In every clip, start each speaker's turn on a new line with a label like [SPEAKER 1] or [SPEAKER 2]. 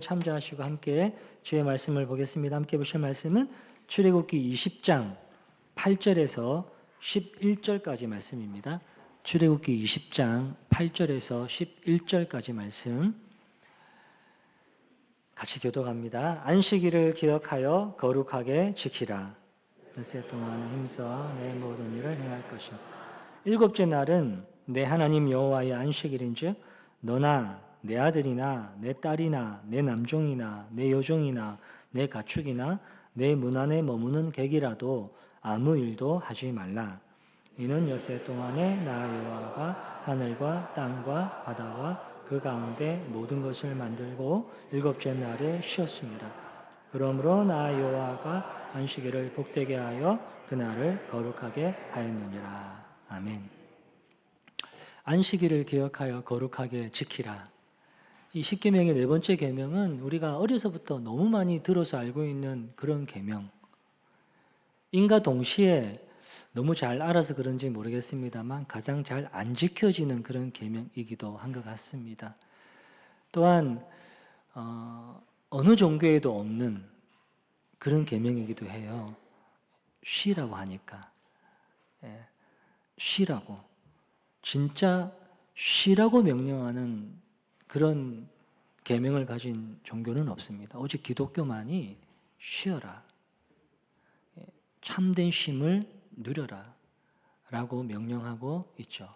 [SPEAKER 1] 참조하시고 함께 주의 말씀을 보겠습니다. 함께 보실 말씀은 출애굽기 20장 8절에서 11절까지 말씀입니다. 출애굽기 20장 8절에서 11절까지 말씀 같이 교독합니다. 안식일을 기억하여 거룩하게 지키라. 엿새 동안 힘써 내 모든 일을 행할 것이요 일곱째 날은 내 하나님 여호와의 안식일인즉 너나 내 아들이나 내 딸이나 내 남종이나 내 여종이나 내 가축이나 내 문 안에 머무는 객이라도 아무 일도 하지 말라. 이는 엿새 동안에 나 여호와가 하늘과 땅과 바다와 그 가운데 모든 것을 만들고 일곱째 날에 쉬었습니다. 그러므로 나 여호와가 안식일을 복되게 하여 그날을 거룩하게 하였느니라. 아멘. 안식일을 기억하여 거룩하게 지키라. 이 십계명의 네 번째 계명은 우리가 어려서부터 너무 많이 들어서 알고 있는 그런 계명. 인과 동시에 너무 잘 알아서 그런지 모르겠습니다만 가장 잘 안 지켜지는 그런 계명이기도 한 것 같습니다. 또한 어느 종교에도 없는 그런 계명이기도 해요. 쉬라고 하니까. 쉬라고. 진짜 쉬라고 명령하는 그런 계명을 가진 종교는 없습니다. 오직 기독교만이 쉬어라. 참된 쉼을 누려라. 라고 명령하고 있죠.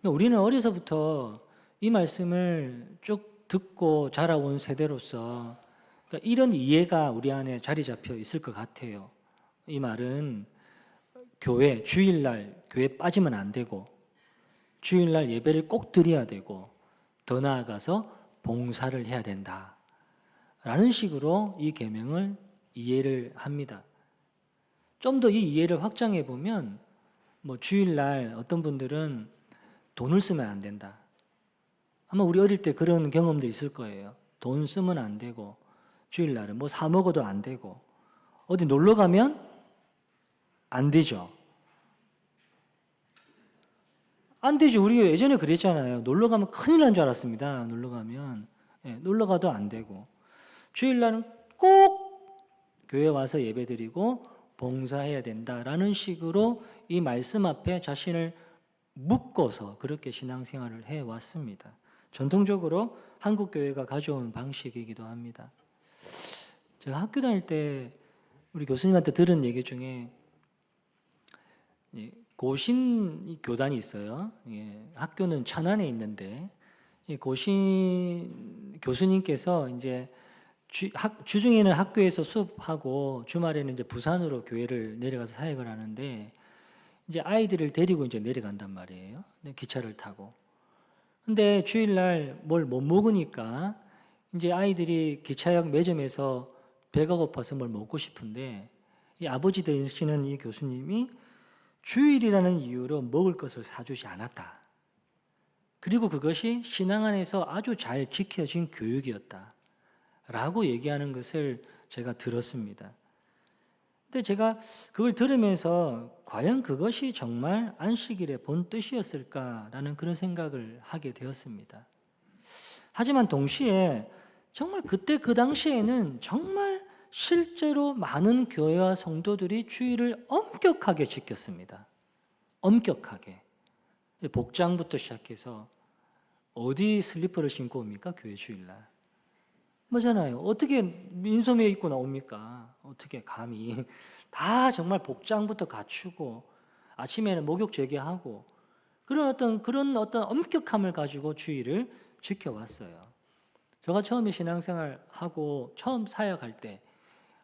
[SPEAKER 1] 우리는 어려서부터 이 말씀을 쭉 듣고 자라온 세대로서 이런 이해가 우리 안에 자리 잡혀 있을 것 같아요. 이 말은 교회, 주일날 교회 빠지면 안 되고 주일날 예배를 꼭 드려야 되고 더 나아가서 봉사를 해야 된다 라는 식으로 이 계명을 이해를 합니다. 좀 더 이 이해를 확장해 보면 주일날 어떤 분들은 돈을 쓰면 안 된다. 아마 우리 어릴 때 그런 경험도 있을 거예요. 돈 쓰면 안 되고 주일날은 뭐 사 먹어도 안 되고 어디 놀러 가면 안 되죠. 안 되죠. 우리 예전에 그랬잖아요. 놀러 가면 큰일 난 줄 알았습니다. 놀러 가면. 놀러 가도 안 되고. 주일날은 꼭 교회 와서 예배드리고 봉사해야 된다라는 식으로 이 말씀 앞에 자신을 묶어서 그렇게 신앙생활을 해왔습니다. 전통적으로 한국 교회가 가져온 방식이기도 합니다. 제가 학교 다닐 때 우리 교수님한테 들은 얘기 중에 고신 교단이 있어요. 학교는 천안에 있는데 고신 교수님께서 이제 주중에는 학교에서 수업하고 주말에는 이제 부산으로 교회를 내려가서 사역을 하는데 이제 아이들을 데리고 이제 내려간단 말이에요. 기차를 타고. 근데 주일날 뭘 못 먹으니까 이제 아이들이 기차역 매점에서 배가 고파서 뭘 먹고 싶은데 이 아버지 되시는 이 교수님이 주일이라는 이유로 먹을 것을 사주지 않았다. 그리고 그것이 신앙 안에서 아주 잘 지켜진 교육이었다. 라고 얘기하는 것을 제가 들었습니다. 근데 제가 그걸 들으면서 과연 그것이 정말 안식일의 본 뜻이었을까라는 그런 생각을 하게 되었습니다. 하지만 동시에 정말 그때 그 당시에는 정말 실제로 많은 교회와 성도들이 주일을 엄격하게 지켰습니다. 엄격하게. 복장부터 시작해서 어디 슬리퍼를 신고 옵니까? 교회 주일날. 뭐잖아요. 어떻게 민소매 입고 나옵니까? 어떻게 감히. 다 정말 복장부터 갖추고 아침에는 목욕 재개하고 그런 어떤 엄격함을 가지고 주일을 지켜왔어요. 제가 처음에 신앙생활하고 처음 사역할 때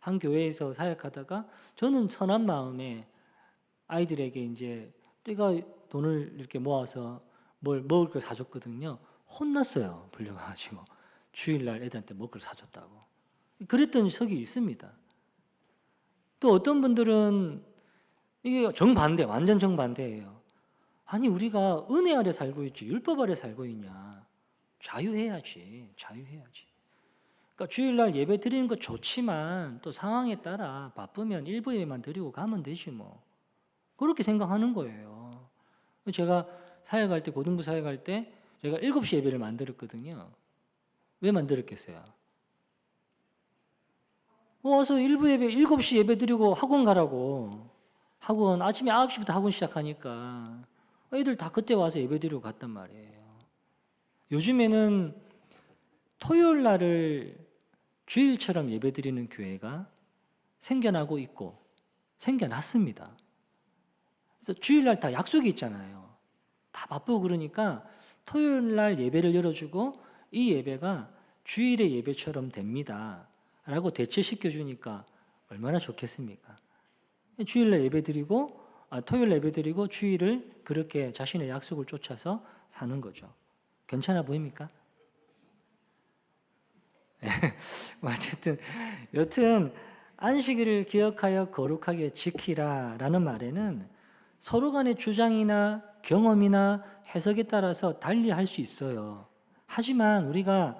[SPEAKER 1] 한 교회에서 사역하다가 저는 선한 마음에 아이들에게 이제 내가 돈을 이렇게 모아서 뭘 먹을 걸 사줬거든요. 혼났어요. 불려가지고 주일날 애들한테 먹을 걸 사줬다고. 그랬던 적이 있습니다. 또 어떤 분들은 이게 정반대, 완전 정반대예요. 아니 우리가 은혜 아래 살고 있지 율법 아래 살고 있냐. 자유해야지. 그러니까 주일날 예배 드리는 거 좋지만 또 상황에 따라 바쁘면 일부 예배만 드리고 가면 되지 뭐. 그렇게 생각하는 거예요. 제가 사역할 때 고등부 사역할 때 제가 7시 예배를 만들었거든요. 왜 만들었겠어요? 와서 일부 예배 7시 예배 드리고 학원 가라고. 학원 아침에 9시부터 학원 시작하니까 애들 다 그때 와서 예배 드리고 갔단 말이에요. 요즘에는 토요일 날을 주일처럼 예배 드리는 교회가 생겨나고 있고 생겨났습니다. 그래서 주일날 다 약속이 있잖아요. 다 바쁘고 그러니까 토요일 날 예배를 열어주고 이 예배가 주일의 예배처럼 됩니다 라고 대체시켜 주니까 얼마나 좋겠습니까? 주일날 예배 드리고 토요일 날 예배 드리고 주일을 그렇게 자신의 약속을 쫓아서 사는 거죠. 괜찮아 보입니까? 어쨌든 여튼 안식일을 기억하여 거룩하게 지키라 라는 말에는 서로 간의 주장이나 경험이나 해석에 따라서 달리 할 수 있어요. 하지만 우리가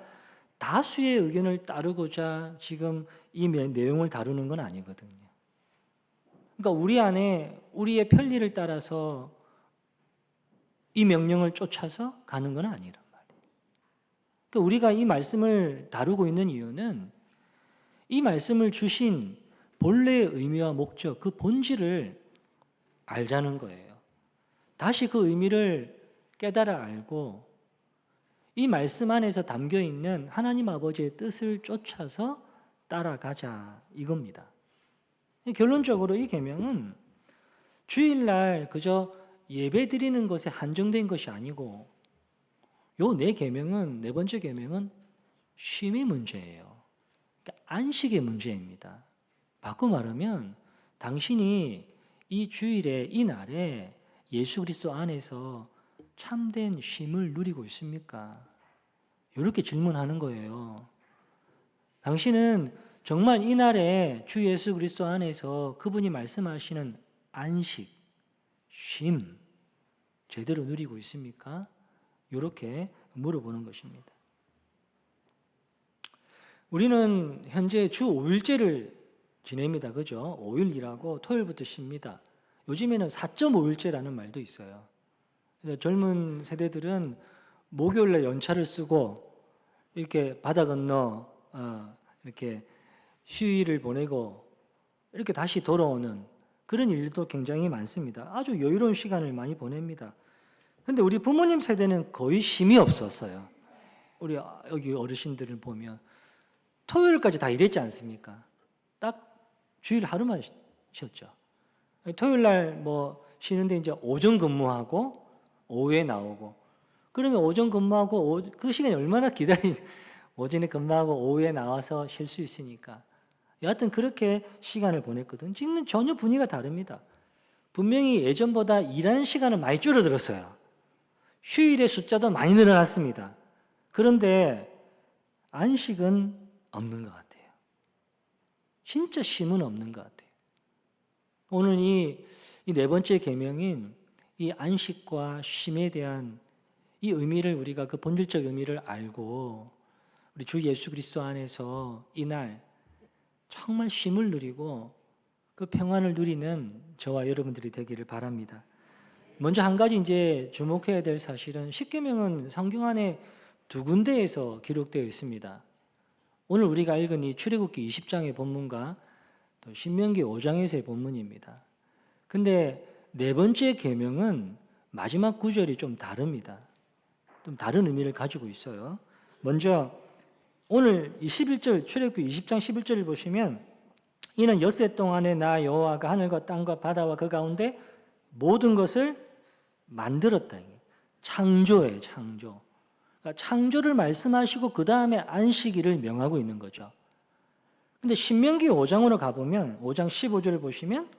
[SPEAKER 1] 다수의 의견을 따르고자 지금 이 내용을 다루는 건 아니거든요. 그러니까 우리 안에 우리의 편리를 따라서 이 명령을 쫓아서 가는 건 아니란 말이에요. 그러니까 우리가 이 말씀을 다루고 있는 이유는 이 말씀을 주신 본래의 의미와 목적, 그 본질을 알자는 거예요. 다시 그 의미를 깨달아 알고 이 말씀 안에서 담겨 있는 하나님 아버지의 뜻을 쫓아서 따라가자 이겁니다. 결론적으로 이 계명은 주일날 그저 예배 드리는 것에 한정된 것이 아니고 요 네 계명은 네 번째 계명은 쉼의 문제예요. 그러니까 안식의 문제입니다. 바꿔 말하면 당신이 이 주일에 이 날에 예수 그리스도 안에서 참된 쉼을 누리고 있습니까? 이렇게 질문하는 거예요. 당신은 정말 이 날에 주 예수 그리스도 안에서 그분이 말씀하시는 안식, 쉼 제대로 누리고 있습니까? 이렇게 물어보는 것입니다. 우리는 현재 주 5일제를 지냅니다. 그죠? 5일 일하고 토요일부터 쉽니다. 요즘에는 4.5일제라는 말도 있어요. 그래서 젊은 세대들은 목요일날 연차를 쓰고 이렇게 바다 건너 이렇게 휴일을 보내고 이렇게 다시 돌아오는 그런 일도 굉장히 많습니다. 아주 여유로운 시간을 많이 보냅니다. 그런데 우리 부모님 세대는 거의 쉼이 없었어요. 우리 여기 어르신들을 보면 토요일까지 다 일했지 않습니까? 딱 주일 하루만 쉬었죠. 토요일 날 뭐 쉬는데 이제 오전 근무하고 오후에 나오고 그러면 오전 근무하고 그 시간이 얼마나 오전에 근무하고 오후에 나와서 쉴 수 있으니까 여하튼 그렇게 시간을 보냈거든. 지금은 전혀 분위기가 다릅니다. 분명히 예전보다 일하는 시간은 많이 줄어들었어요. 휴일의 숫자도 많이 늘어났습니다. 그런데 안식은 없는 것 같아요. 진짜 쉼은 없는 것 같아요. 오늘 이 네 번째 계명인 이 안식과 쉼에 대한 이 의미를 우리가 그 본질적 의미를 알고 우리 주 예수 그리스도 안에서 이날 정말 쉼을 누리고 그 평안을 누리는 저와 여러분들이 되기를 바랍니다. 먼저 한 가지 이제 주목해야 될 사실은 십계명은 성경 안에 두 군데에서 기록되어 있습니다. 오늘 우리가 읽은 이 출애굽기 20장의 본문과 또 신명기 5장에서의 본문입니다. 근데 네 번째 계명은 마지막 구절이 좀 다릅니다. 좀 다른 의미를 가지고 있어요. 먼저 오늘 21절 출애굽기 20장 11절을 보시면 이는 엿새 동안에 나 여호와가 하늘과 땅과 바다와 그 가운데 모든 것을 만들었다. 창조예요, 창조. 그러니까 창조를 말씀하시고 그 다음에 안식일을 명하고 있는 거죠. 근데 신명기 5장으로 가보면 5장 15절을 보시면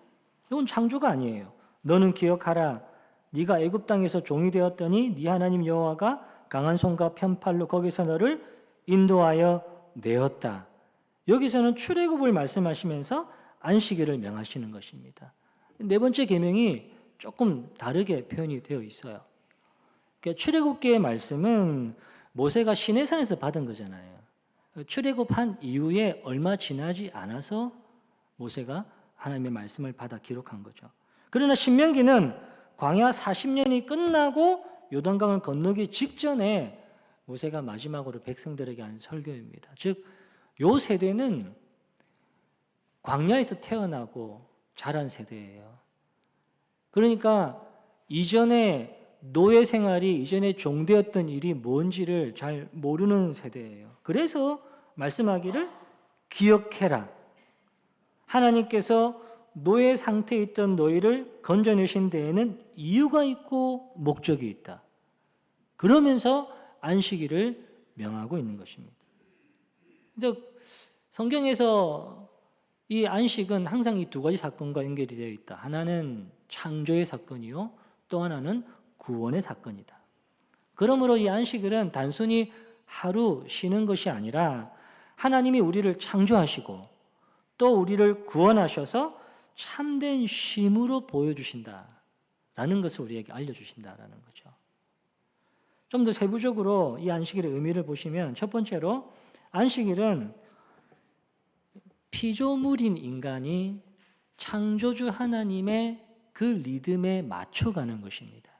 [SPEAKER 1] 이건 창조가 아니에요. 너는 기억하라. 네가 애굽 땅에서 종이 되었더니 네 하나님 여호와가 강한 손과 편팔로 거기서 너를 인도하여 내었다. 여기서는 출애굽을 말씀하시면서 안식일을 명하시는 것입니다. 네 번째 계명이 조금 다르게 표현이 되어 있어요. 그러니까 출애굽기의 말씀은 모세가 시내산에서 받은 거잖아요. 출애굽한 이후에 얼마 지나지 않아서 모세가 하나님의 말씀을 받아 기록한 거죠. 그러나 신명기는 광야 40년이 끝나고 요단강을 건너기 직전에 모세가 마지막으로 백성들에게 한 설교입니다. 즉, 요 세대는 광야에서 태어나고 자란 세대예요. 그러니까 이전에 노예 생활이, 이전에 종되었던 일이 뭔지를 잘 모르는 세대예요. 그래서 말씀하기를 기억해라. 하나님께서 노예 상태에 있던 너희를 건져내신 데에는 이유가 있고 목적이 있다. 그러면서 안식일을 명하고 있는 것입니다. 근데 성경에서 이 안식은 항상 이 두 가지 사건과 연결이 되어 있다. 하나는 창조의 사건이요, 또 하나는 구원의 사건이다. 그러므로 이 안식일은 단순히 하루 쉬는 것이 아니라 하나님이 우리를 창조하시고 또 우리를 구원하셔서 참된 쉼으로 보여주신다라는 것을 우리에게 알려주신다라는 거죠. 좀 더 세부적으로 이 안식일의 의미를 보시면, 첫 번째로 안식일은 피조물인 인간이 창조주 하나님의 그 리듬에 맞춰가는 것입니다.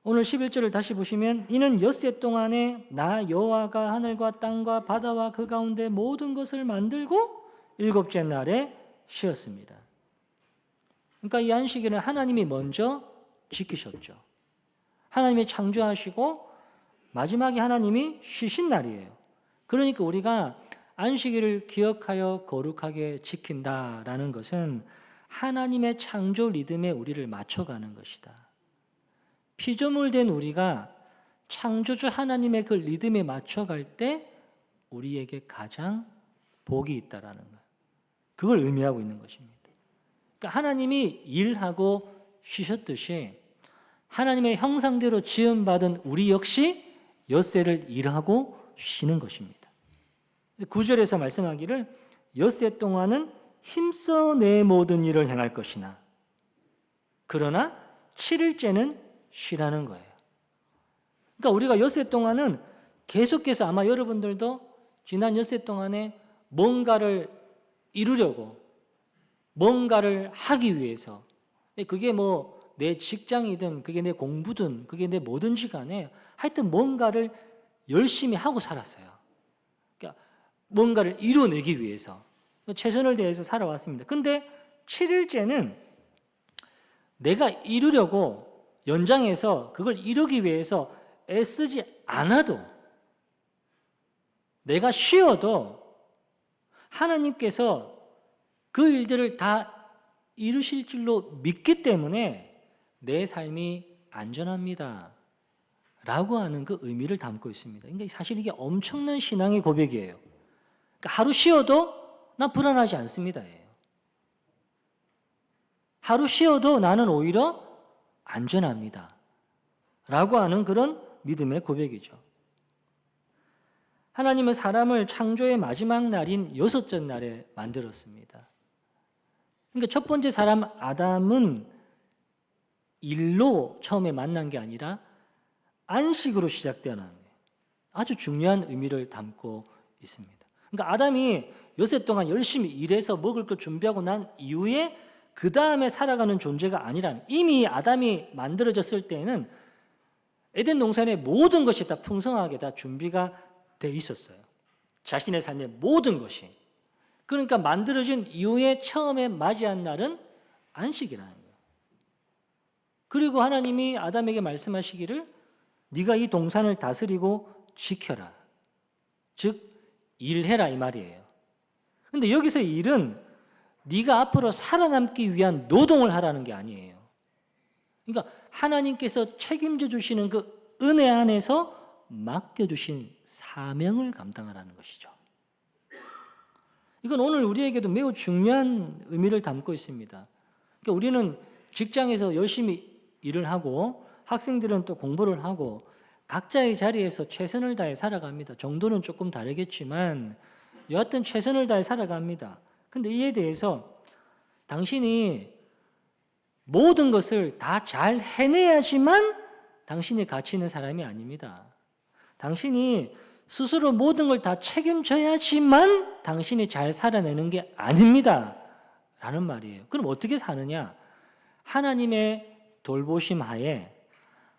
[SPEAKER 1] 오늘 11절을 다시 보시면, 이는 엿새 동안에 나 여호와가 하늘과 땅과 바다와 그 가운데 모든 것을 만들고 일곱째 날에 쉬었습니다. 그러니까 이 안식일은 하나님이 먼저 지키셨죠. 하나님이 창조하시고 마지막에 하나님이 쉬신 날이에요. 그러니까 우리가 안식일을 기억하여 거룩하게 지킨다라는 것은 하나님의 창조 리듬에 우리를 맞춰가는 것이다. 피조물 된 우리가 창조주 하나님의 그 리듬에 맞춰갈 때 우리에게 가장 복이 있다라는 거예요. 그걸 의미하고 있는 것입니다. 그러니까 하나님이 일하고 쉬셨듯이 하나님의 형상대로 지음받은 우리 역시 엿새를 일하고 쉬는 것입니다. 9절에서 말씀하기를 엿새 동안은 힘써 내 모든 일을 행할 것이나 그러나 7일째는 쉬라는 거예요. 그러니까 우리가 엿새 동안은 계속해서, 아마 여러분들도 지난 엿새 동안에 뭔가를 이루려고, 뭔가를 하기 위해서, 그게 뭐 내 직장이든 그게 내 공부든 그게 내 뭐든지 간에 하여튼 뭔가를 열심히 하고 살았어요. 그러니까 뭔가를 이뤄내기 위해서 최선을 다해서 살아왔습니다. 근데 7일째는 내가 이루려고 연장해서 그걸 이루기 위해서 애쓰지 않아도, 내가 쉬어도 하나님께서 그 일들을 다 이루실 줄로 믿기 때문에 내 삶이 안전합니다 라고 하는 그 의미를 담고 있습니다. 그러니까 사실 이게 엄청난 신앙의 고백이에요. 그러니까 하루 쉬어도 난 불안하지 않습니다. 하루 쉬어도 나는 오히려 안전합니다 라고 하는 그런 믿음의 고백이죠. 하나님은 사람을 창조의 마지막 날인 여섯째 날에 만들었습니다. 그러니까 첫 번째 사람 아담은 일로 처음에 만난 게 아니라 안식으로 시작되는 아주 중요한 의미를 담고 있습니다. 그러니까 아담이 여섯 동안 열심히 일해서 먹을 걸 준비하고 난 이후에 그 다음에 살아가는 존재가 아니라는, 이미 아담이 만들어졌을 때에는 에덴 동산의 모든 것이 다 풍성하게 다 준비가 돼 있었어요. 자신의 삶의 모든 것이. 그러니까 만들어진 이후에 처음에 맞이한 날은 안식이라는 거예요. 그리고 하나님이 아담에게 말씀하시기를 네가 이 동산을 다스리고 지켜라. 즉 일해라 이 말이에요. 그런데 여기서 일은 네가 앞으로 살아남기 위한 노동을 하라는 게 아니에요. 그러니까 하나님께서 책임져 주시는 그 은혜 안에서 맡겨주신 사명을 감당하라는 것이죠. 이건 오늘 우리에게도 매우 중요한 의미를 담고 있습니다. 그러니까 우리는 직장에서 열심히 일을 하고 학생들은 또 공부를 하고 각자의 자리에서 최선을 다해 살아갑니다. 정도는 조금 다르겠지만 여하튼 최선을 다해 살아갑니다. 근데 이에 대해서 당신이 모든 것을 다 잘 해내야지만 당신이 가치 있는 사람이 아닙니다. 당신이 스스로 모든 걸 다 책임져야지만 당신이 잘 살아내는 게 아닙니다 라는 말이에요. 그럼 어떻게 사느냐? 하나님의 돌보심 하에,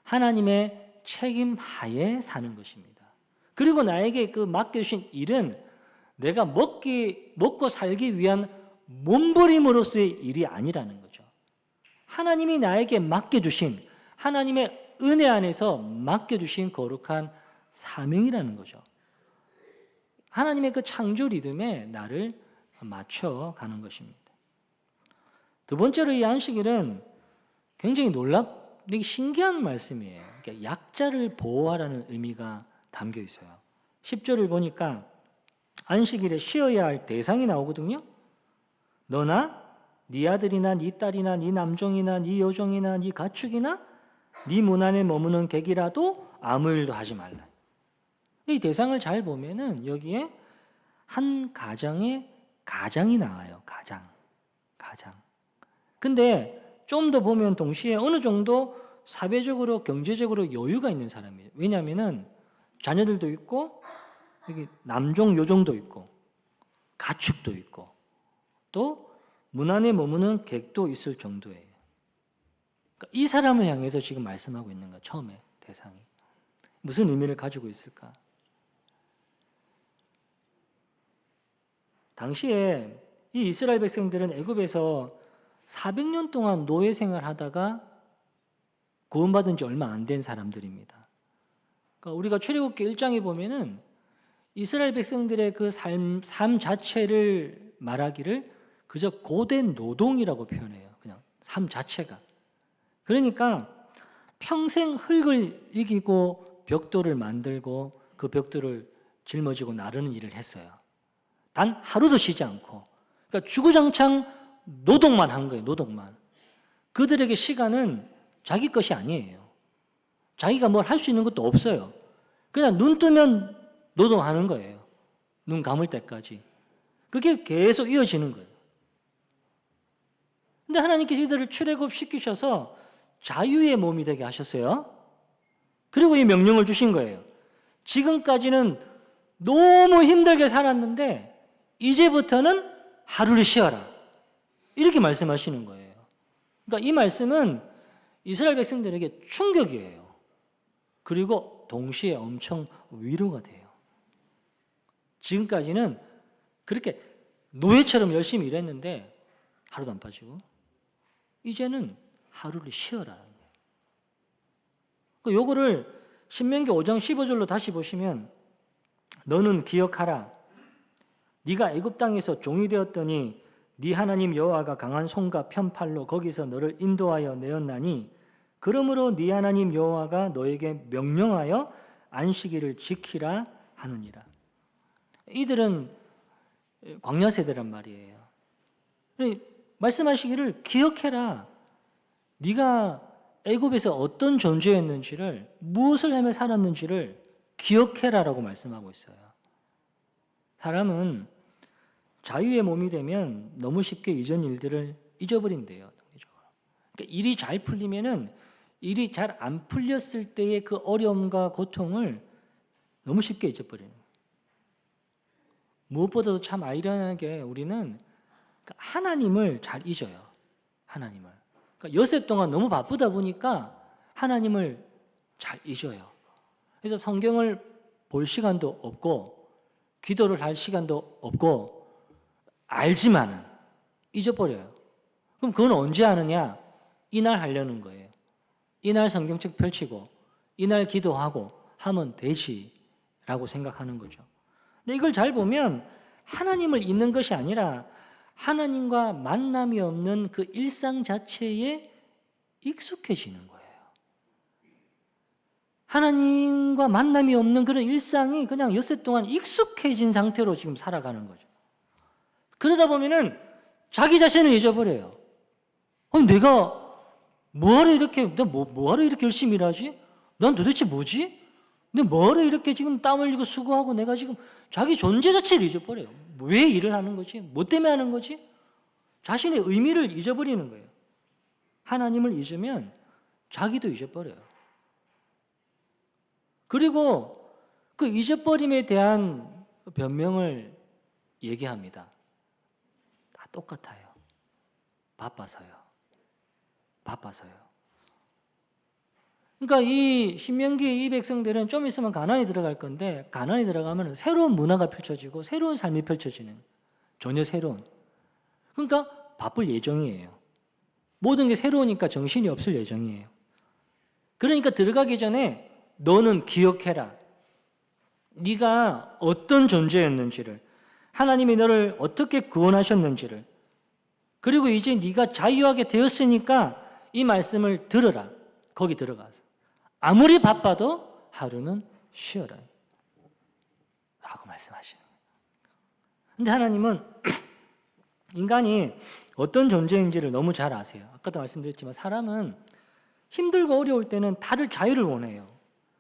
[SPEAKER 1] 하나님의 책임 하에 사는 것입니다. 그리고 나에게 그 맡겨주신 일은 내가 먹고 살기 위한 몸부림으로서의 일이 아니라는 거죠. 하나님이 나에게 맡겨주신, 하나님의 은혜 안에서 맡겨주신 거룩한 사명이라는 거죠. 하나님의 그 창조 리듬에 나를 맞춰가는 것입니다. 두 번째로 이 안식일은 굉장히 되게 신기한 말씀이에요. 그러니까 약자를 보호하라는 의미가 담겨 있어요. 10절을 보니까 안식일에 쉬어야 할 대상이 나오거든요. 너나 네 아들이나 네 딸이나 네 남종이나 네 여종이나 네 가축이나 네 문 안에 머무는 객이라도 아무 일도 하지 말라. 이 대상을 잘 보면은 여기에 한 가정의 가장이 나와요. 가장. 근데 좀 더 보면 동시에 어느 정도 사회적으로 경제적으로 여유가 있는 사람이에요. 왜냐하면은 자녀들도 있고 여기 남종 여종도 있고 가축도 있고 또 문 안에 머무는 객도 있을 정도예요. 그러니까 이 사람을 향해서 지금 말씀하고 있는 거예요. 처음에 대상이 무슨 의미를 가지고 있을까? 당시에 이 이스라엘 백성들은 애굽에서 400년 동안 노예 생활하다가 구원받은 지 얼마 안 된 사람들입니다. 그러니까 우리가 출애굽기 1장에 보면은 이스라엘 백성들의 그 삶 자체를 말하기를 그저 고된 노동이라고 표현해요. 그냥 삶 자체가. 그러니까 평생 흙을 이기고 벽돌을 만들고 그 벽돌을 짊어지고 나르는 일을 했어요. 단 하루도 쉬지 않고. 그러니까 주구장창 노동만 한 거예요. 노동만. 그들에게 시간은 자기 것이 아니에요. 자기가 뭘 할 수 있는 것도 없어요. 그냥 눈 뜨면 노동하는 거예요. 눈 감을 때까지. 그게 계속 이어지는 거예요. 근데 하나님께서 이들을 출애굽시키셔서 자유의 몸이 되게 하셨어요. 그리고 이 명령을 주신 거예요. 지금까지는 너무 힘들게 살았는데 이제부터는 하루를 쉬어라. 이렇게 말씀하시는 거예요. 그러니까 이 말씀은 이스라엘 백성들에게 충격이에요. 그리고 동시에 엄청 위로가 돼요. 지금까지는 그렇게 노예처럼 열심히 일했는데 하루도 안 빠지고 이제는 하루를 쉬어라는 거예요. 요거를 신명기 5장 15절로 다시 보시면 너는 기억하라. 네가 애굽 땅에서 종이 되었더니 네 하나님 여호와가 강한 손과 편팔로 거기서 너를 인도하여 내었나니 그러므로 네 하나님 여호와가 너에게 명령하여 안식일을 지키라 하느니라. 이들은 광야 세대란 말이에요. 말씀하시기를 기억해라. 네가 애굽에서 어떤 존재였는지를 무엇을 하며 살았는지를 기억해라라고 말씀하고 있어요. 사람은 자유의 몸이 되면 너무 쉽게 이전 일들을 잊어버린대요. 그러니까 일이 잘 풀리면은 일이 잘 안 풀렸을 때의 그 어려움과 고통을 너무 쉽게 잊어버리는 거예요. 무엇보다도 참 아이러니하게 우리는 하나님을 잘 잊어요. 하나님을. 그러니까 엿새 동안 너무 바쁘다 보니까 하나님을 잘 잊어요. 그래서 성경을 볼 시간도 없고 기도를 할 시간도 없고 알지만은 잊어버려요. 그럼 그건 언제 하느냐? 이날 하려는 거예요. 이날 성경책 펼치고 이날 기도하고 하면 되지라고 생각하는 거죠. 근데 이걸 잘 보면 하나님을 잊는 것이 아니라 하나님과 만남이 없는 그 일상 자체에 익숙해지는 거예요. 하나님과 만남이 없는 그런 일상이 그냥 엿새 동안 익숙해진 상태로 지금 살아가는 거죠. 그러다 보면은 자기 자신을 잊어버려요. 내가 뭐하러 이렇게 열심히 일하지? 난 도대체 뭐지? 근데 뭐하러 이렇게 지금 땀 흘리고 수고하고 내가 지금 자기 존재 자체를 잊어버려요. 왜 일을 하는 거지? 뭐 때문에 하는 거지? 자신의 의미를 잊어버리는 거예요. 하나님을 잊으면 자기도 잊어버려요. 그리고 그 잊어버림에 대한 변명을 얘기합니다. 다 똑같아요. 바빠서요. 그러니까 이 신명기 이 백성들은 좀 있으면 가나안에 들어갈 건데, 가나안에 들어가면 새로운 문화가 펼쳐지고 새로운 삶이 펼쳐지는, 전혀 새로운. 그러니까 바쁠 예정이에요. 모든 게 새로우니까 정신이 없을 예정이에요. 그러니까 들어가기 전에 너는 기억해라. 네가 어떤 존재였는지를, 하나님이 너를 어떻게 구원하셨는지를, 그리고 이제 네가 자유하게 되었으니까 이 말씀을 들어라. 거기 들어가서 아무리 바빠도 하루는 쉬어라 라고 말씀하시는 거예요. 근데 하나님은 인간이 어떤 존재인지를 너무 잘 아세요. 아까도 말씀드렸지만 사람은 힘들고 어려울 때는 다들 자유를 원해요.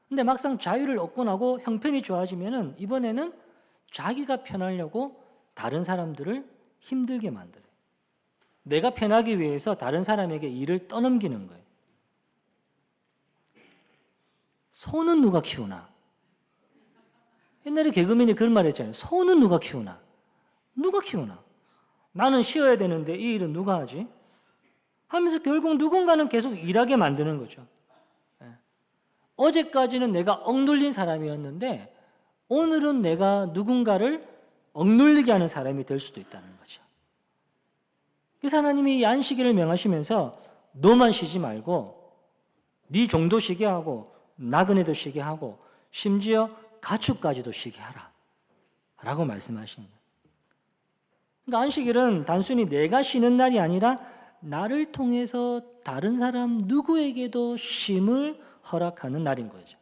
[SPEAKER 1] 근데 막상 자유를 얻고 나고 형편이 좋아지면은 이번에는 자기가 편하려고 다른 사람들을 힘들게 만들어요. 내가 편하기 위해서 다른 사람에게 일을 떠넘기는 거예요. 소는 누가 키우나? 옛날에 개그맨이 그런 말 했잖아요. 소는 누가 키우나? 누가 키우나? 나는 쉬어야 되는데 이 일은 누가 하지? 하면서 결국 누군가는 계속 일하게 만드는 거죠. 어제까지는 내가 억눌린 사람이었는데 오늘은 내가 누군가를 억눌리게 하는 사람이 될 수도 있다는 거죠. 그래서 하나님이 이 안식일을 명하시면서 너만 쉬지 말고 네 종도 쉬게 하고 나그네도 쉬게 하고 심지어 가축까지도 쉬게 하라 라고 말씀하신 거예요. 그러니까 안식일은 단순히 내가 쉬는 날이 아니라 나를 통해서 다른 사람 누구에게도 쉼을 허락하는 날인 거죠.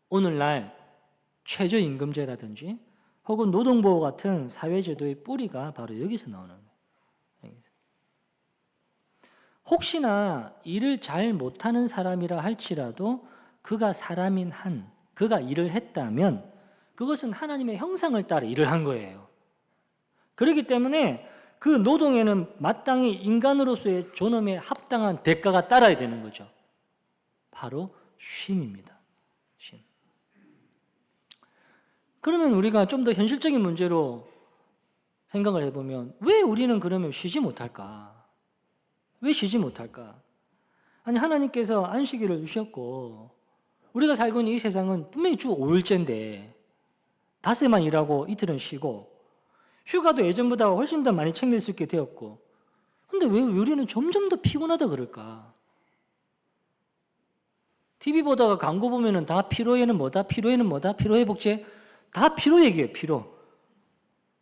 [SPEAKER 1] 오늘날 최저임금제라든지 혹은 노동보호 같은 사회제도의 뿌리가 바로 여기서 나오는 거예요. 혹시나 일을 잘 못하는 사람이라 할지라도 그가 사람인 한, 그가 일을 했다면 그것은 하나님의 형상을 따라 일을 한 거예요. 그렇기 때문에 그 노동에는 마땅히 인간으로서의 존엄에 합당한 대가가 따라야 되는 거죠. 바로 쉼입니다. 쉼. 그러면 우리가 좀 더 현실적인 문제로 생각을 해보면 왜 우리는 그러면 쉬지 못할까? 왜 쉬지 못할까? 아니 하나님께서 안식일을 주셨고 우리가 살고 있는 이 세상은 분명히 주 5일째인데 닷새만 일하고 이틀은 쉬고 휴가도 예전보다 훨씬 더 많이 챙길 수 있게 되었고 근데 왜 우리는 점점 더 피곤하다 그럴까? TV 보다가 광고 보면은 다 피로에는 뭐다? 피로에는 뭐다? 피로회복제? 다 피로 얘기예요. 피로.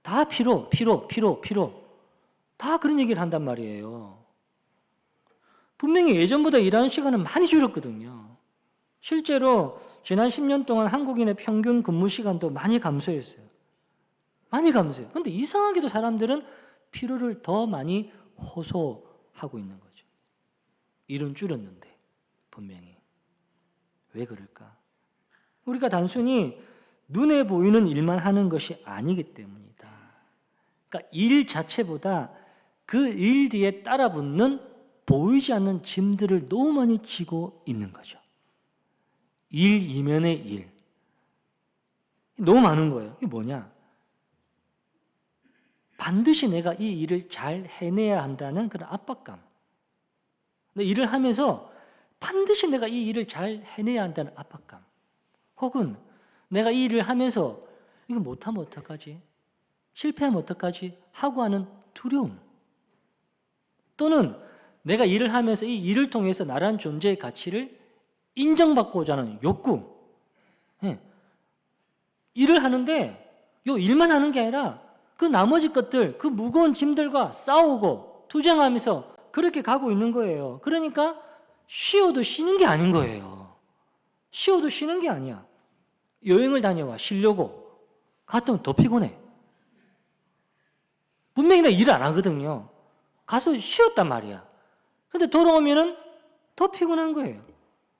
[SPEAKER 1] 다 피로. 다 그런 얘기를 한단 말이에요. 분명히 예전보다 일하는 시간은 많이 줄었거든요. 실제로 지난 10년 동안 한국인의 평균 근무 시간도 많이 감소했어요. 많이 감소해요. 그런데 이상하게도 사람들은 피로를 더 많이 호소하고 있는 거죠. 일은 줄었는데 분명히. 왜 그럴까? 우리가 단순히 눈에 보이는 일만 하는 것이 아니기 때문이다. 그러니까 일 자체보다 그 일 뒤에 따라붙는 보이지 않는 짐들을 너무 많이 지고 있는 거죠. 일 이면의 일. 너무 많은 거예요. 이게 뭐냐? 반드시 내가 이 일을 잘 해내야 한다는 그런 압박감. 일을 하면서 반드시 내가 이 일을 잘 해내야 한다는 압박감. 혹은 내가 이 일을 하면서 이거 못하면 어떡하지? 실패하면 어떡하지? 하고 하는 두려움. 또는 내가 일을 하면서 이 일을 통해서 나라는 존재의 가치를 인정받고자 하는 욕구. 예. 일을 하는데 요 일만 하는 게 아니라 그 나머지 것들, 그 무거운 짐들과 싸우고 투쟁하면서 그렇게 가고 있는 거예요. 그러니까 쉬어도 쉬는 게 아닌 거예요. 쉬어도 쉬는 게 아니야. 여행을 다녀와 쉬려고 갔더니 더 피곤해. 분명히 나 일 안 하거든요. 가서 쉬었단 말이야. 근데 돌아오면은 더 피곤한 거예요.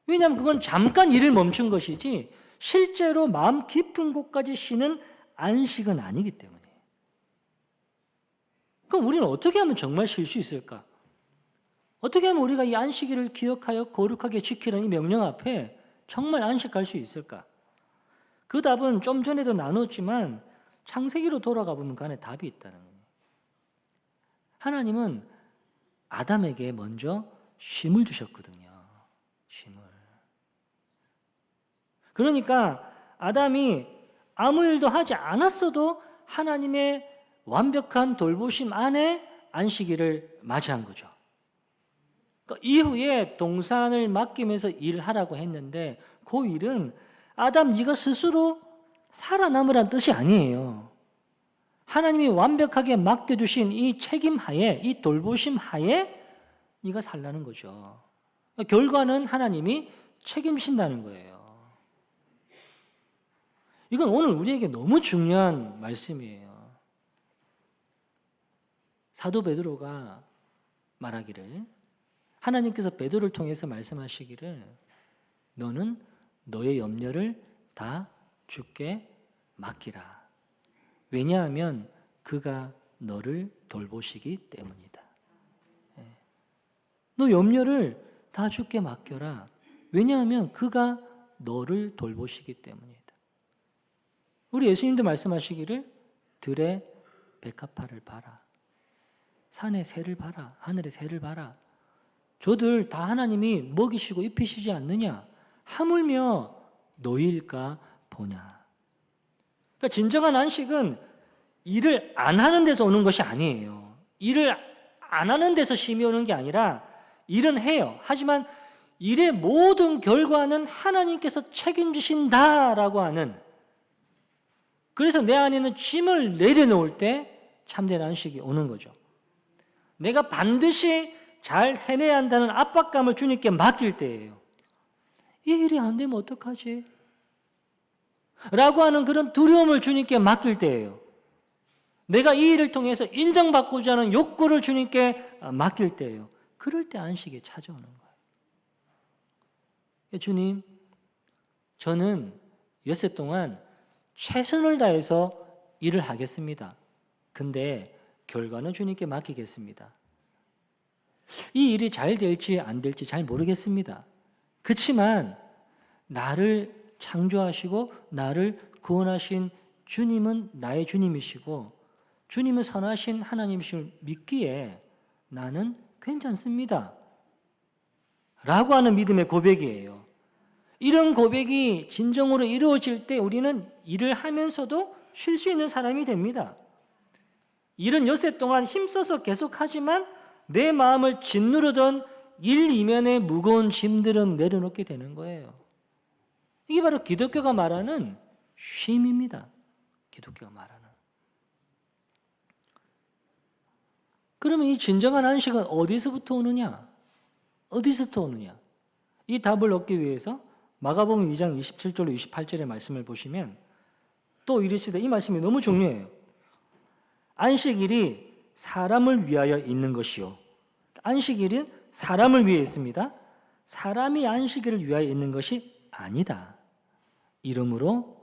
[SPEAKER 1] 왜냐하면 그건 잠깐 일을 멈춘 것이지 실제로 마음 깊은 곳까지 쉬는 안식은 아니기 때문에. 그럼 우리는 어떻게 하면 정말 쉴 수 있을까? 어떻게 하면 우리가 이 안식일을 기억하여 거룩하게 지키는 이 명령 앞에 정말 안식할 수 있을까? 그 답은 좀 전에도 나눴지만 창세기로 돌아가 보면 그 안에 답이 있다는 거예요. 하나님은 아담에게 먼저 쉼을 주셨거든요. 쉼을. 그러니까 아담이 아무 일도 하지 않았어도 하나님의 완벽한 돌보심 안에 안식일을 맞이한 거죠. 그러니까 이후에 동산을 맡기면서 일하라고 했는데 그 일은 아담 네가 스스로 살아남으란 뜻이 아니에요. 하나님이 완벽하게 맡겨주신 이 책임 하에, 이 돌보심 하에 네가 살라는 거죠. 그러니까 결과는 하나님이 책임진다는 거예요. 이건 오늘 우리에게 너무 중요한 말씀이에요. 사도 베드로가 말하기를, 하나님께서 베드로를 통해서 말씀하시기를 너는 너의 염려를 다 주께 맡기라. 왜냐하면 그가 너를 돌보시기 때문이다. 너 염려를 다 주께 맡겨라. 왜냐하면 그가 너를 돌보시기 때문이다. 우리 예수님도 말씀하시기를 들의 백합화를 봐라. 산의 새를 봐라. 하늘의 새를 봐라. 저들 다 하나님이 먹이시고 입히시지 않느냐? 하물며 너희일까 보냐. 그러니까 진정한 안식은 일을 안 하는 데서 오는 것이 아니에요. 일을 안 하는 데서 쉼이 오는 게 아니라 일은 해요. 하지만 일의 모든 결과는 하나님께서 책임지신다라고 하는, 그래서 내 안에 있는 짐을 내려놓을 때 참된 안식이 오는 거죠. 내가 반드시 잘 해내야 한다는 압박감을 주님께 맡길 때예요. 이 일이 안 되면 어떡하지? 라고 하는 그런 두려움을 주님께 맡길 때예요. 내가 이 일을 통해서 인정받고자 하는 욕구를 주님께 맡길 때예요. 그럴 때 안식이 찾아오는 거예요. 주님, 저는 엿새 동안 최선을 다해서 일을 하겠습니다. 근데 결과는 주님께 맡기겠습니다. 이 일이 잘 될지 안 될지 잘 모르겠습니다. 그렇지만 나를 창조하시고 나를 구원하신 주님은 나의 주님이시고 주님은 선하신 하나님이심을 믿기에 나는 괜찮습니다. 라고 하는 믿음의 고백이에요. 이런 고백이 진정으로 이루어질 때 우리는 일을 하면서도 쉴 수 있는 사람이 됩니다. 일은 엿새 동안 힘써서 계속하지만 내 마음을 짓누르던 일 이면의 무거운 짐들은 내려놓게 되는 거예요. 이게 바로 기독교가 말하는 쉼입니다. 기독교가 말하는. 그러면 이 진정한 안식은 어디서부터 오느냐? 어디서부터 오느냐? 이 답을 얻기 위해서 마가복음 2장 27절로 28절의 말씀을 보시면 또 이르시되, 이 말씀이 너무 중요해요. 안식일이 사람을 위하여 있는 것이요. 안식일은 사람을 위해 있습니다. 사람이 안식일을 위하여 있는 것이 아니다. 이러므로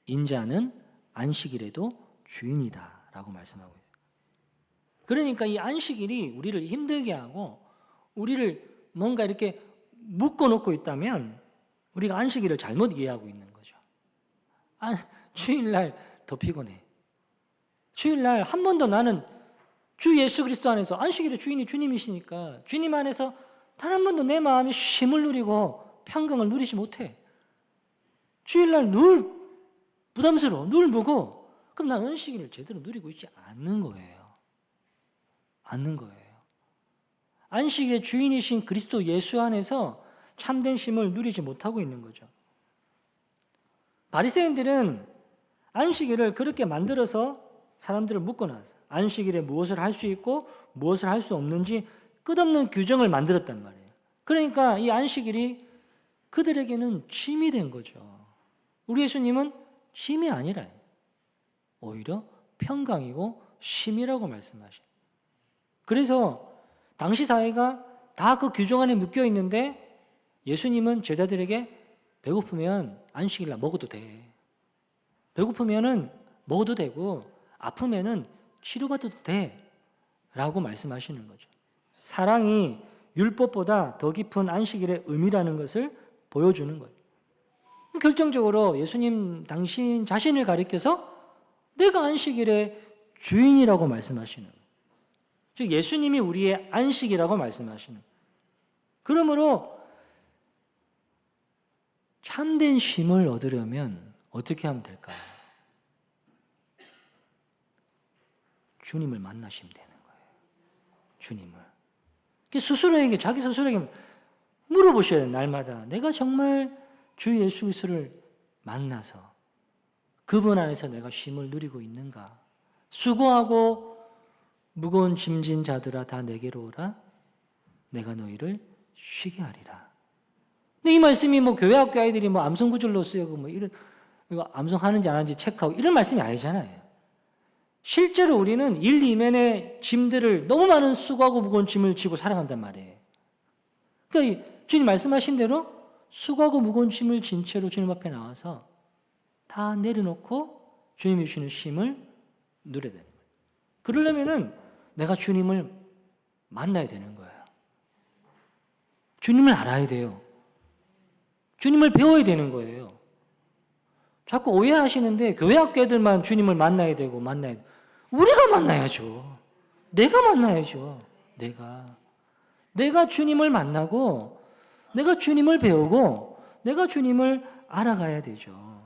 [SPEAKER 1] 인자는 안식일에도 주인이다 라고 말씀하고 있어요. 그러니까 이 안식일이 우리를 힘들게 하고 우리를 뭔가 이렇게 묶어놓고 있다면 우리가 안식일을 잘못 이해하고 있는 거죠. 주일날 더 피곤해. 주일날 한 번도 나는 주 예수 그리스도 안에서, 안식일의 주인이 주님이시니까 주님 안에서 단 한 번도 내 마음이 쉼을 누리고 평강을 누리지 못해. 주일날 늘 부담스러워, 늘 무거워. 그럼 난 안식일을 제대로 누리고 있지 않는 거예요. 않는 거예요. 안식일의 주인이신 그리스도 예수 안에서 참된 쉼을 누리지 못하고 있는 거죠. 바리새인들은 안식일을 그렇게 만들어서 사람들을 묶어놨어요. 안식일에 무엇을 할 수 있고 무엇을 할 수 없는지 끝없는 규정을 만들었단 말이에요. 그러니까 이 안식일이 그들에게는 짐이 된 거죠. 우리 예수님은 짐이 아니라 오히려 평강이고 쉼이라고 말씀하셔요. 그래서 당시 사회가 다 그 규정 안에 묶여 있는데 예수님은 제자들에게 배고프면 안식일날 먹어도 돼. 배고프면은 먹어도 되고 아프면은 치료받아도 돼. 라고 말씀하시는 거죠. 사랑이 율법보다 더 깊은 안식일의 의미라는 것을 보여주는 거예요. 결정적으로 예수님 당신 자신을 가리켜서 내가 안식일의 주인이라고 말씀하시는 거예요. 즉 예수님이 우리의 안식이라고 말씀하시는 거예요. 그러므로 참된 쉼을 얻으려면 어떻게 하면 될까요? 주님을 만나시면 되는 거예요. 주님을. 스스로에게, 자기 스스로에게 물어보셔야 돼요. 날마다 내가 정말 주 예수 그리스도를 만나서 그분 안에서 내가 쉼을 누리고 있는가? 수고하고 무거운 짐진 자들아 다 내게로 오라. 내가 너희를 쉬게 하리라. 근데 이 말씀이 교회 학교 아이들이 암송 구절로 쓰고 이거 암송하는지 안 하는지 체크하고 이런 말씀이 아니잖아요. 실제로 우리는 일 이면의 짐들을 너무 많은 수고하고 무거운 짐을 지고 살아간단 말이에요. 그러니까 주님 말씀하신 대로 수고하고 무거운 짐을 진 채로 주님 앞에 나와서 다 내려놓고 주님이 주시는 쉼을 누려야 되는 거예요. 그러려면은 내가 주님을 만나야 되는 거예요. 주님을 알아야 돼요. 주님을 배워야 되는 거예요. 자꾸 오해하시는데 교회 학교 애들만 주님을 만나야 되고 만나야 되고 우리가 만나야죠. 내가 만나야죠. 내가 주님을 만나고 내가 주님을 배우고 내가 주님을 알아가야 되죠.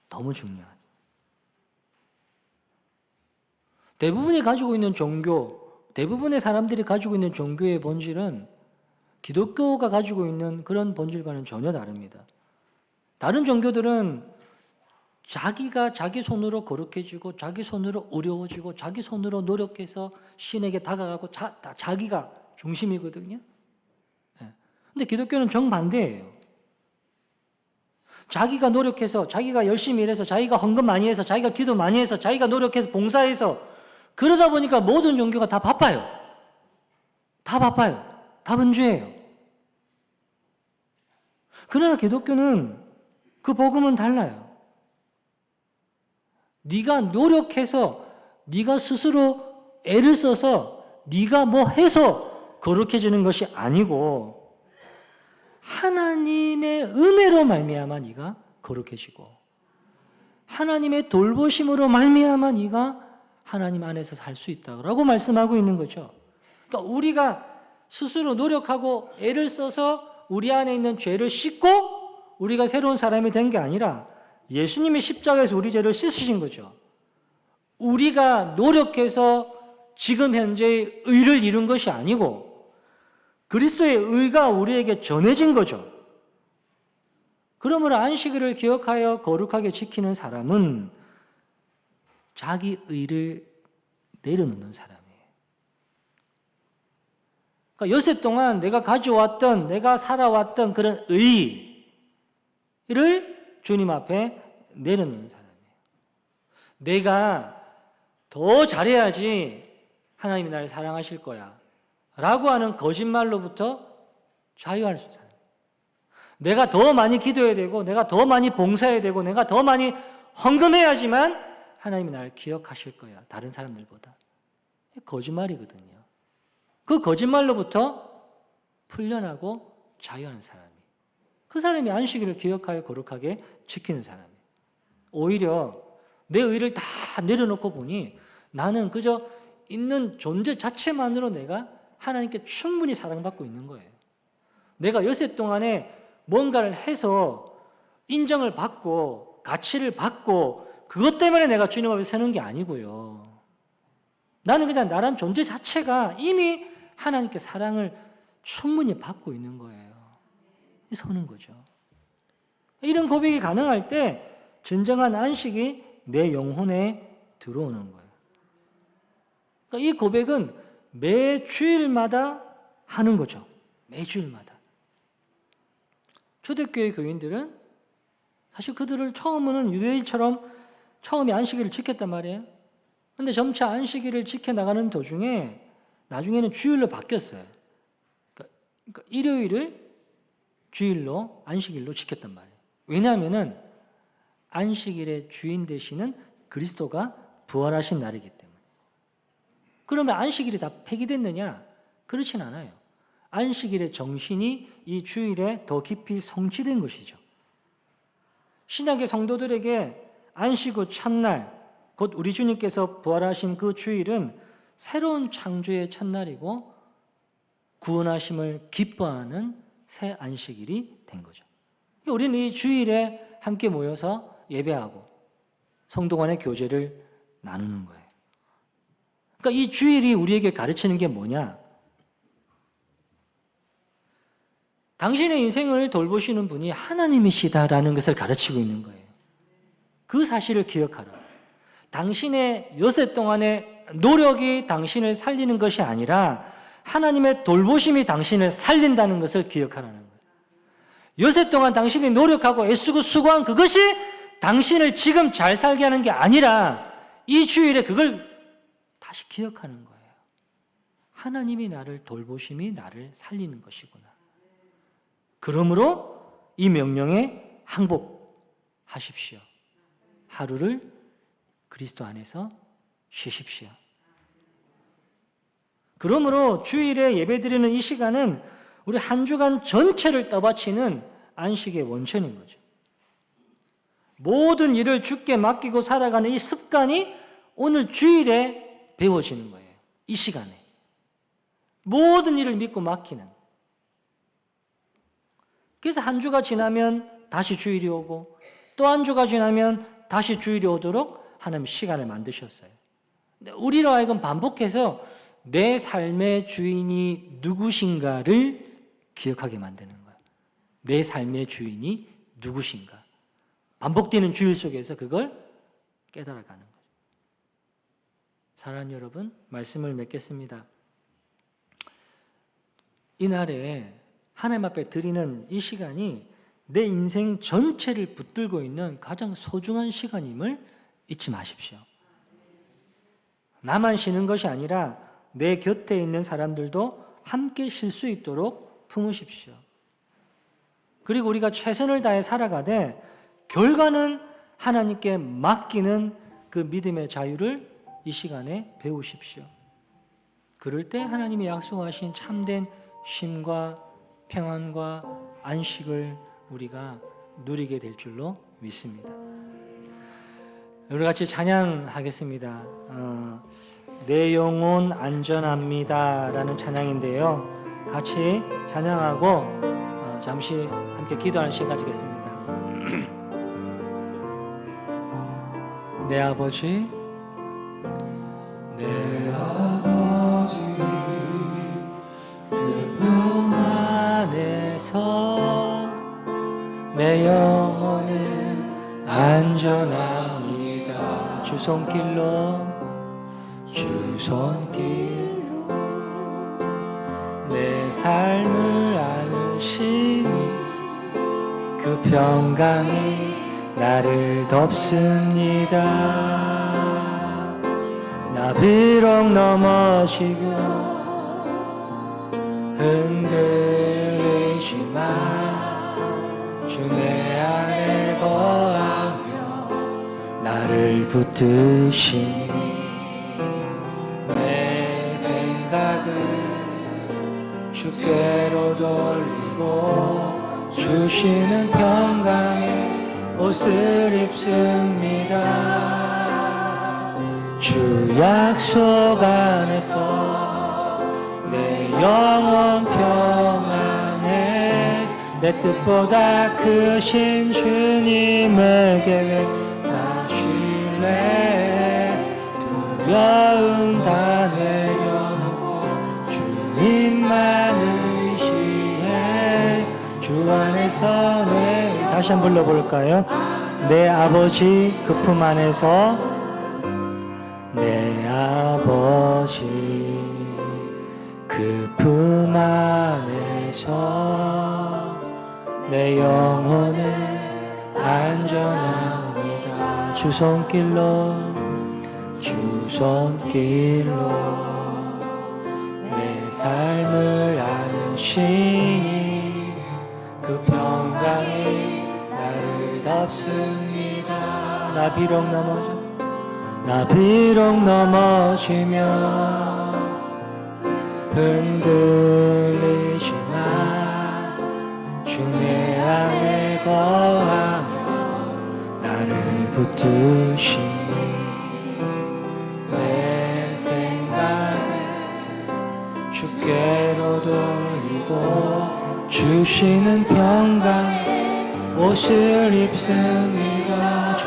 [SPEAKER 1] 너무 중요하죠. 대부분이 가지고 있는 종교, 대부분의 사람들이 가지고 있는 종교의 본질은 기독교가 가지고 있는 그런 본질과는 전혀 다릅니다. 다른 종교들은 자기가 자기 손으로 거룩해지고 자기 손으로 어려워지고 자기 손으로 노력해서 신에게 다가가고 자기가 중심이거든요. 근데 기독교는 정반대예요. 자기가 노력해서 자기가 열심히 일해서 자기가 헌금 많이 해서 자기가 기도 많이 해서 자기가 노력해서 봉사해서 그러다 보니까 모든 종교가 다 바빠요. 다 분주해요. 그러나 기독교는 그 복음은 달라요. 네가 노력해서 네가 스스로 애를 써서 네가 뭐 해서 거룩해지는 것이 아니고 하나님의 은혜로 말미암아 네가 거룩해지고 하나님의 돌보심으로 말미암아 네가 하나님 안에서 살 수 있다고 말씀하고 있는 거죠. 그러니까 우리가 스스로 노력하고 애를 써서 우리 안에 있는 죄를 씻고 우리가 새로운 사람이 된 게 아니라 예수님이 십자가에서 우리 죄를 씻으신 거죠. 우리가 노력해서 지금 현재의 의를 이룬 것이 아니고 그리스도의 의가 우리에게 전해진 거죠. 그러므로 안식일을 기억하여 거룩하게 지키는 사람은 자기 의를 내려놓는 사람이에요. 그러니까 여세 동안 내가 가져왔던, 내가 살아왔던 그런 의를 주님 앞에 내려놓는 사람이에요. 내가 더 잘해야지 하나님이 나를 사랑하실 거야 라고 하는 거짓말로부터 자유할 수 있어요. 내가 더 많이 기도해야 되고 내가 더 많이 봉사해야 되고 내가 더 많이 헌금해야지만 하나님이 나를 기억하실 거야 다른 사람들보다. 거짓말이거든요. 그 거짓말로부터 풀려나고 자유하는 사람이 그 사람이 안식일을 기억하여 거룩하게 지키는 사람이에요. 오히려 내 의를 다 내려놓고 보니 나는 그저 있는 존재 자체만으로 내가 하나님께 충분히 사랑받고 있는 거예요. 내가 여세 동안에 뭔가를 해서 인정을 받고 가치를 받고 그것 때문에 내가 주님 앞에 서는 게 아니고요. 나는 그냥 나란 존재 자체가 이미 하나님께 사랑을 충분히 받고 있는 거예요. 서는 거죠. 이런 고백이 가능할 때 진정한 안식이 내 영혼에 들어오는 거예요. 그러니까 이 고백은 매 주일마다 하는 거죠. 매 주일마다. 초대교회 교인들은 사실 그들을 처음에는 유대인처럼 처음에 안식일을 지켰단 말이에요. 그런데 점차 안식일을 지켜나가는 도중에 나중에는 주일로 바뀌었어요. 그러니까 일요일을 주일로 안식일로 지켰단 말이에요. 왜냐하면 안식일의 주인 되시는 그리스도가 부활하신 날이기 때문에. 그러면 안식일이 다 폐기됐느냐? 그렇진 않아요. 안식일의 정신이 이 주일에 더 깊이 성취된 것이죠. 신약의 성도들에게 안식 후 첫날, 곧 우리 주님께서 부활하신 그 주일은 새로운 창조의 첫날이고 구원하심을 기뻐하는 새 안식일이 된 거죠. 우리는 이 주일에 함께 모여서 예배하고 성도 간의 교제를 나누는 거예요. 그러니까 이 주일이 우리에게 가르치는 게 뭐냐? 당신의 인생을 돌보시는 분이 하나님이시다라는 것을 가르치고 있는 거예요. 그 사실을 기억하라. 당신의 여세 동안의 노력이 당신을 살리는 것이 아니라 하나님의 돌보심이 당신을 살린다는 것을 기억하라는 거예요. 여세 동안 당신이 노력하고 애쓰고 수고한 그것이 당신을 지금 잘 살게 하는 게 아니라 이 주일에 그걸 다시 기억하는 거예요. 하나님이 나를 돌보심이 나를 살리는 것이구나. 그러므로 이 명령에 항복하십시오. 하루를 그리스도 안에서 쉬십시오. 그러므로 주일에 예배드리는 이 시간은 우리 한 주간 전체를 떠받치는 안식의 원천인 거죠. 모든 일을 주께 맡기고 살아가는 이 습관이 오늘 주일에 배워지는 거예요. 이 시간에. 모든 일을 믿고 맡기는. 그래서 한 주가 지나면 다시 주일이 오고 또 한 주가 지나면 다시 주일이 오도록 하나님 시간을 만드셨어요. 우리로 하여금 반복해서 내 삶의 주인이 누구신가를 기억하게 만드는 거예요. 내 삶의 주인이 누구신가. 반복되는 주일 속에서 그걸 깨달아가는 거죠. 사랑하는 여러분, 말씀을 맺겠습니다. 이날에 하나님 앞에 드리는 이 시간이 내 인생 전체를 붙들고 있는 가장 소중한 시간임을 잊지 마십시오. 나만 쉬는 것이 아니라 내 곁에 있는 사람들도 함께 쉴 수 있도록 품으십시오. 그리고 우리가 최선을 다해 살아가되 결과는 하나님께 맡기는 그 믿음의 자유를 이 시간에 배우십시오. 그럴 때 하나님이 약속하신 참된 쉼과 평안과 안식을 우리가 누리게 될 줄로 믿습니다. 우리 같이 찬양하겠습니다. 내 영혼 안전합니다 라는 찬양인데요. 같이 찬양하고 잠시 함께 기도하는 시간 가지겠습니다. 내 아버지, 내 아버지 그 품 안에서 내 영혼은 안전합니다. 주 손길로 내 삶을 안으시니 그 평강이 나를 덮습니다. 나 비록 넘어지고 흔들리지만 주 내 안에 거하며 나를 붙드시니 내 생각을 주께로 돌리고 주시는 평강의 옷을 입습니다. 주 약속 안에서 내 영혼 평안에 내 뜻보다 크신 주님의 계획 나 신뢰 두려움 다 내려놓고 주님만 의지해 주 안에서 다시 한번 불러볼까요? 내 아버지 그 품 안에서 내 아버지 그 품 안에서 내 영혼은 안전합니다. 주 손길로 내 삶을 안으시니 그 평강이 나를 덮습니다. 나 비록 넘어지면 흔들리지만 주 내 안에 거하며 나를 붙드시니 내 생각을 주께로 돌리고 주시는 평강 옷을 입습니다. 주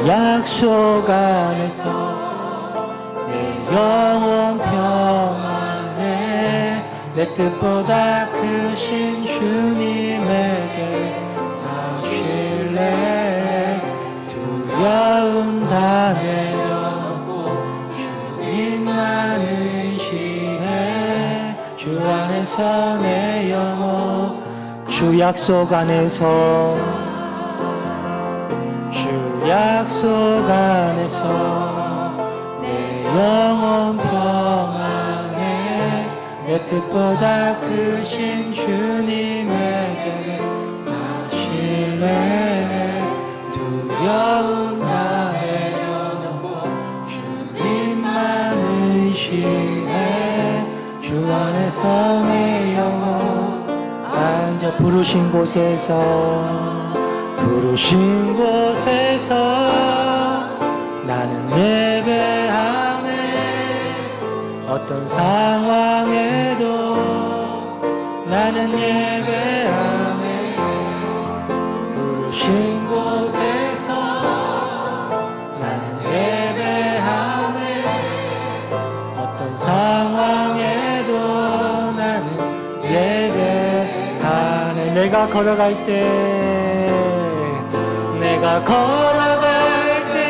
[SPEAKER 1] 약속 안에서 내 영혼 평안에 내 뜻보다 크신 주님에게 다 쉴래. 두려움 다 내려놓고 주님만 의지해. 주 안에서 내 영혼 주 약속 안에서 주 약속 안에서 내 영혼 평안에 내 뜻보다 크신 주님에게 나 쉴래. 두려움 다 내려놓고 주님만 의지해. 주 안에서 내 영혼 앉아 부르신 곳에서 나는 예배하네. 어떤 상황에도 나는 예배하네. 부르신 곳에서 나는 예배하네. 어떤 상황에도 나는 예배하네. 내가 걸어갈 때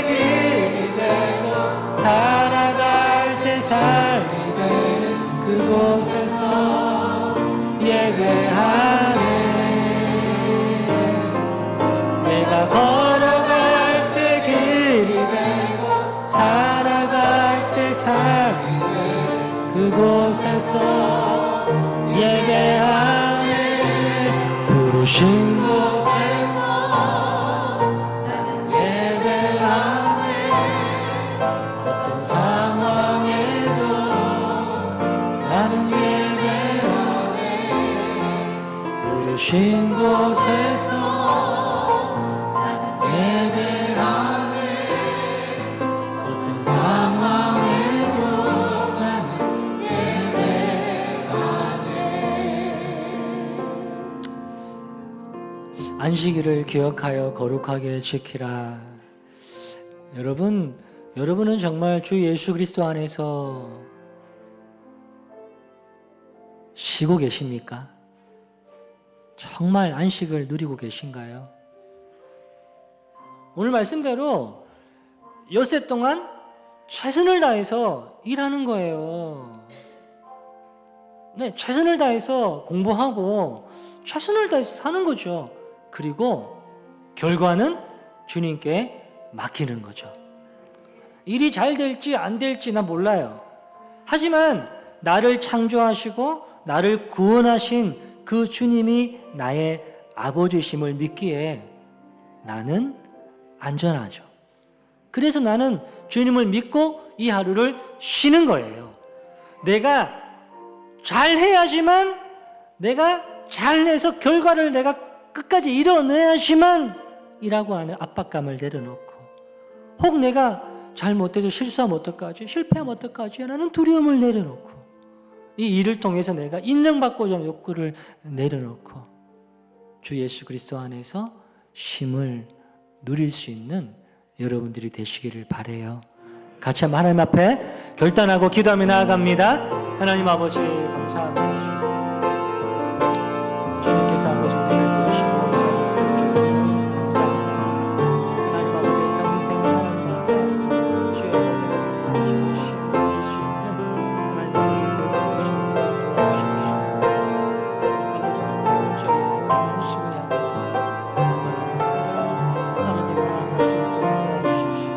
[SPEAKER 1] 길이 되고 살아갈 때 삶이 되는 그곳에서 예배하네. 내가 걸어갈 때 길이 되고 살아갈 때 삶이 되는 그곳에서 예배하네. 부르신 곳에서 나는 예배하네. 어떤 상황에도 나는 예배하네. 부르신 곳에서 나는 예배하네. 어떤 상황에도 나는 예배하네. 안식일을 기억하여 거룩하게 지키라. 여러분은 정말 주 예수 그리스도 안에서 쉬고 계십니까? 정말 안식을 누리고 계신가요? 오늘 말씀대로 엿새 동안 최선을 다해서 일하는 거예요. 네, 최선을 다해서 공부하고 최선을 다해서 사는 거죠. 그리고 결과는 주님께 맡기는 거죠. 일이 잘 될지 안 될지 난 몰라요. 하지만 나를 창조하시고 나를 구원하신 그 주님이 나의 아버지심을 믿기에 나는 안전하죠. 그래서 나는 주님을 믿고 이 하루를 쉬는 거예요. 내가 잘해야지만, 내가 잘해서 결과를 내가 끝까지 이뤄내야지만 이라고 하는 압박감을 내려놓고, 혹 내가 잘못해서 실수하면 어떡하지? 실패하면 어떡하지? 라는 두려움을 내려놓고, 이 일을 통해서 내가 인정받고자 하는 욕구를 내려놓고 주 예수 그리스도 안에서 쉼을 누릴 수 있는 여러분들이 되시기를 바라요. 같이 한번 하나님 앞에 결단하고 기도하며 나아갑니다. 하나님 아버지 감사합니다. 주님께서 아버지 우리를 부르시고 자리에 세우셨습니다. 감사합니다. 하나님 아버지 평생 하나님 앞에 주의 아버지를 부르시고 쉼을 누릴 수 있는 하나님 아버지 되게 되시고 도와주십시오. 아버지 하나님 주의 영원한 쉼을 향해서 하나님 나아갈 수 있도록 도와주십시오.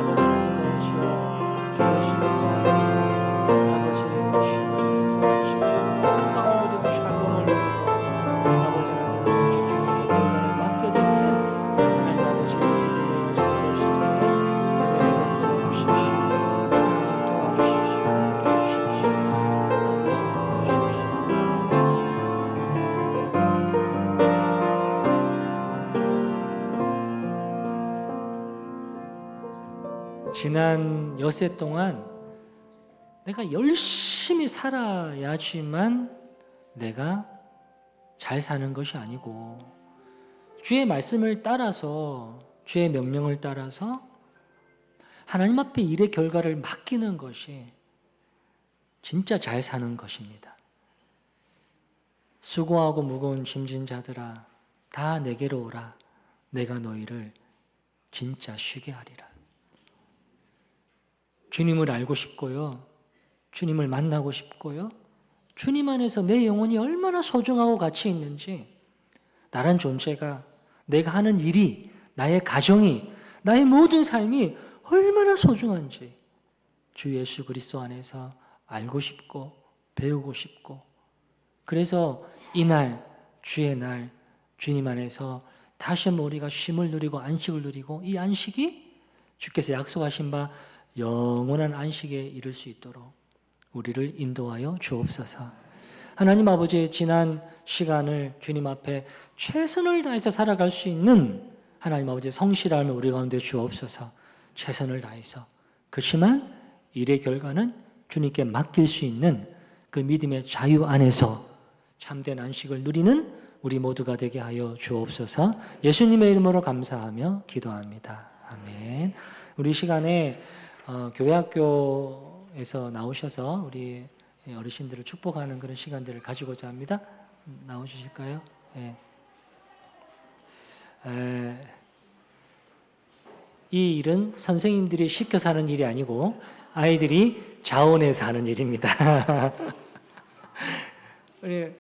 [SPEAKER 1] 아버지 하나님 주여 주 예수 그리스도 안에서 아버지의 쉼을 누리시고 평강을 누리고 샬롬을 누리고 아버지 하나님 주님께 결과를 맡겨드리는 하나님 아버지의 믿음의 여정이 될 수 있게 은혜를 베풀어 주십시오. 하나님 도와주십시오. 함께 해주십시오. 아버지 도와주십시오. 지난 엿새 동안 내가 열심히 살아야지만 내가 잘 사는 것이 아니고 주의 말씀을 따라서 주의 명령을 따라서 하나님 앞에 일의 결과를 맡기는 것이 진짜 잘 사는 것입니다. 수고하고 무거운 짐진 자들아 다 내게로 오라. 내가 너희를 진짜 쉬게 하리라. 주님을 알고 싶고요. 주님을 만나고 싶고요. 주님 안에서 내 영혼이 얼마나 소중하고 가치 있는지, 나란 존재가, 내가 하는 일이, 나의 가정이, 나의 모든 삶이 얼마나 소중한지 주 예수 그리스도 안에서 알고 싶고 배우고 싶고, 그래서 이날 주의 날 주님 안에서 다시 한번 우리가 쉼을 누리고 안식을 누리고, 이 안식이 주께서 약속하신 바 영원한 안식에 이를 수 있도록 우리를 인도하여 주옵소서. 하나님 아버지의 지난 시간을 주님 앞에 최선을 다해서 살아갈 수 있는 하나님 아버지의 성실함을 우리 가운데 주옵소서. 최선을 다해서. 그렇지만 일의 결과는 주님께 맡길 수 있는 그 믿음의 자유 안에서 참된 안식을 누리는 우리 모두가 되게 하여 주옵소서. 예수님의 이름으로 감사하며 기도합니다. 아멘. 우리 시간에 교회학교에서 나오셔서 우리 어르신들을 축복하는 그런 시간들을 가지고자 합니다. 나와주실까요? 네. 이 일은 선생님들이 시켜서 하는 일이 아니고 아이들이 자원해서 하는 일입니다. 우리